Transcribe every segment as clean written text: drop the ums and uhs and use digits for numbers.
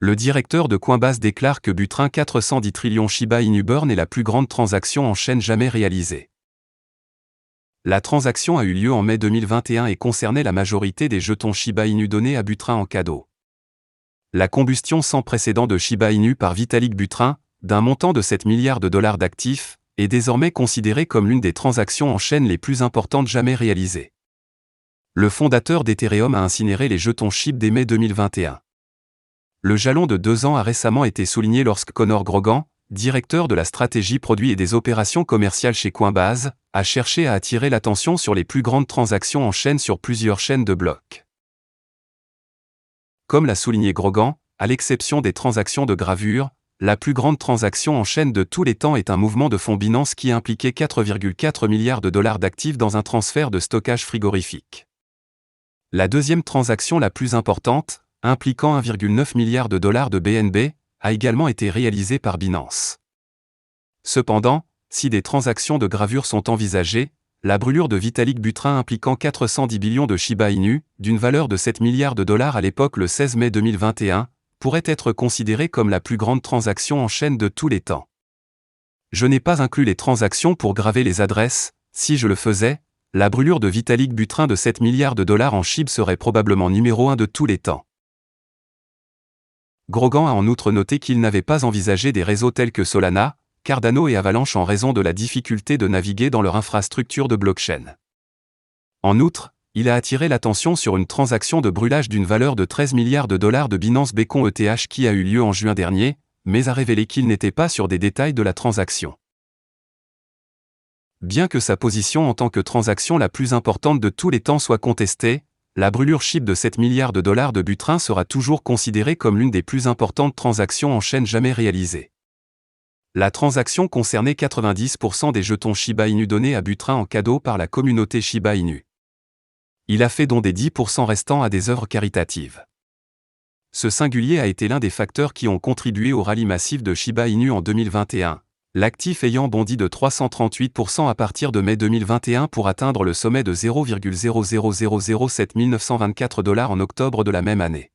Le directeur de Coinbase déclare que Buterin 410 trillions Shiba Inu Burn est la plus grande transaction en chaîne jamais réalisée. La transaction a eu lieu en mai 2021 et concernait la majorité des jetons Shiba Inu donnés à Buterin en cadeau. La combustion sans précédent de Shiba Inu par Vitalik Buterin, d'un montant de 7 milliards de dollars d'actifs, est désormais considérée comme l'une des transactions en chaîne les plus importantes jamais réalisées. Le fondateur d'Ethereum a incinéré les jetons SHIB dès mai 2021. Le jalon de 2 ans a récemment été souligné lorsque Conor Grogan, directeur de la stratégie produit et des opérations commerciales chez Coinbase, a cherché à attirer l'attention sur les plus grandes transactions en chaîne sur plusieurs chaînes de blocs. Comme l'a souligné Grogan, à l'exception des transactions de gravure, la plus grande transaction en chaîne de tous les temps est un mouvement de fonds Binance qui impliquait 4,4 milliards de dollars d'actifs dans un transfert de stockage frigorifique. La deuxième transaction la plus importante, impliquant 1,9 milliard de dollars de BNB, a également été réalisée par Binance. Cependant, si des transactions de gravure sont envisagées, la brûlure de Vitalik Buterin impliquant 410 billions de Shiba Inu, d'une valeur de 7 milliards de dollars à l'époque le 16 mai 2021, pourrait être considérée comme la plus grande transaction en chaîne de tous les temps. Je n'ai pas inclus les transactions pour graver les adresses, si je le faisais, la brûlure de Vitalik Buterin de 7 milliards de dollars en SHIB serait probablement numéro 1 de tous les temps. Grogan a en outre noté qu'il n'avait pas envisagé des réseaux tels que Solana, Cardano et Avalanche en raison de la difficulté de naviguer dans leur infrastructure de blockchain. En outre, il a attiré l'attention sur une transaction de brûlage d'une valeur de 13 milliards de dollars de Binance Beacon ETH qui a eu lieu en juin dernier, mais a révélé qu'il n'était pas sûr des détails de la transaction. Bien que sa position en tant que transaction la plus importante de tous les temps soit contestée, la brûlure SHIB de 7 milliards de dollars de Buterin sera toujours considérée comme l'une des plus importantes transactions en chaîne jamais réalisées. La transaction concernait 90% des jetons Shiba Inu donnés à Buterin en cadeau par la communauté Shiba Inu. Il a fait don des 10% restants à des œuvres caritatives. Ce singulier a été l'un des facteurs qui ont contribué au rallye massif de Shiba Inu en 2021, l'actif ayant bondi de 338% à partir de mai 2021 pour atteindre le sommet de 0,00007 924 $ en octobre de la même année.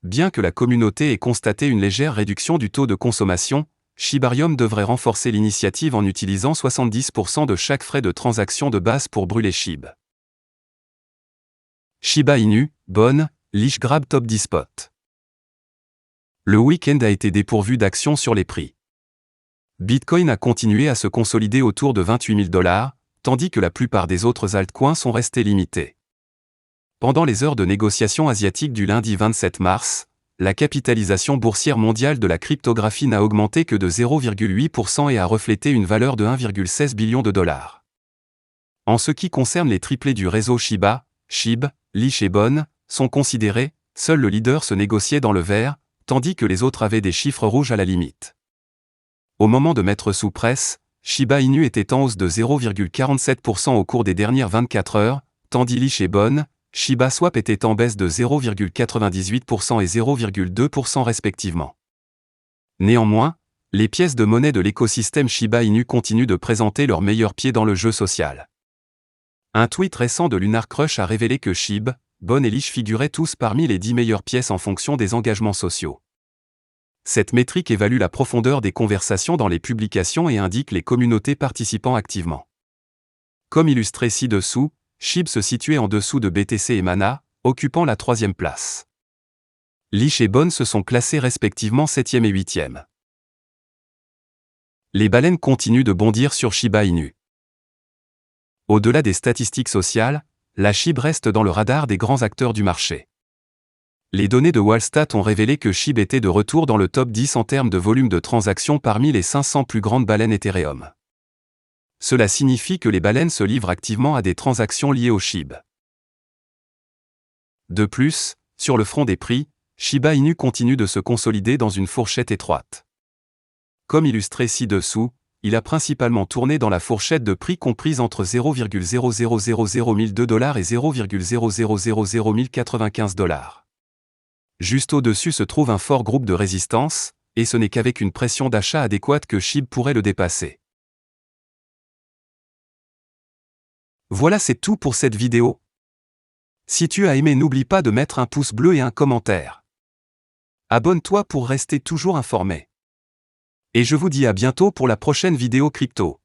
Bien que la communauté ait constaté une légère réduction du taux de consommation, Shibarium devrait renforcer l'initiative en utilisant 70% de chaque frais de transaction de base pour brûler SHIB. Shiba Inu, bonne, Leash Grab Top 10 Spot. Le week-end a été dépourvu d'action sur les prix. Bitcoin a continué à se consolider autour de 28 000 $, tandis que la plupart des autres altcoins sont restés limités. Pendant les heures de négociation asiatique du lundi 27 mars, la capitalisation boursière mondiale de la cryptographie n'a augmenté que de 0,8% et a reflété une valeur de 1,16 billion de dollars. En ce qui concerne les triplés du réseau Shiba, SHIB, Leash et Bon, sont considérés, seul le leader se négociait dans le vert, tandis que les autres avaient des chiffres rouges à la limite. Au moment de mettre sous presse, Shiba Inu était en hausse de 0,47% au cours des dernières 24 heures, tandis Leash et Bon, Shiba Swap était en baisse de 0,98% et 0,2% respectivement. Néanmoins, les pièces de monnaie de l'écosystème Shiba Inu continuent de présenter leur meilleur pied dans le jeu social. Un tweet récent de Lunar Crush a révélé que SHIB, Bon et Leash figuraient tous parmi les 10 meilleures pièces en fonction des engagements sociaux. Cette métrique évalue la profondeur des conversations dans les publications et indique les communautés participant activement. Comme illustré ci-dessous, SHIB se situait en dessous de BTC et Mana, occupant la 3e place. Leash et Bon se sont classés respectivement 7e et 8e. Les baleines continuent de bondir sur Shiba Inu. Au-delà des statistiques sociales, la SHIB reste dans le radar des grands acteurs du marché. Les données de Wallstat ont révélé que SHIB était de retour dans le top 10 en termes de volume de transactions parmi les 500 plus grandes baleines Ethereum. Cela signifie que les baleines se livrent activement à des transactions liées au SHIB. De plus, sur le front des prix, Shiba Inu continue de se consolider dans une fourchette étroite. Comme illustré ci-dessous, il a principalement tourné dans la fourchette de prix comprise entre 0,00002 $ et 0,00095 $. Juste au-dessus se trouve un fort groupe de résistance, et ce n'est qu'avec une pression d'achat adéquate que SHIB pourrait le dépasser. Voilà, c'est tout pour cette vidéo. Si tu as aimé, n'oublie pas de mettre un pouce bleu et un commentaire. Abonne-toi pour rester toujours informé. Et je vous dis à bientôt pour la prochaine vidéo crypto.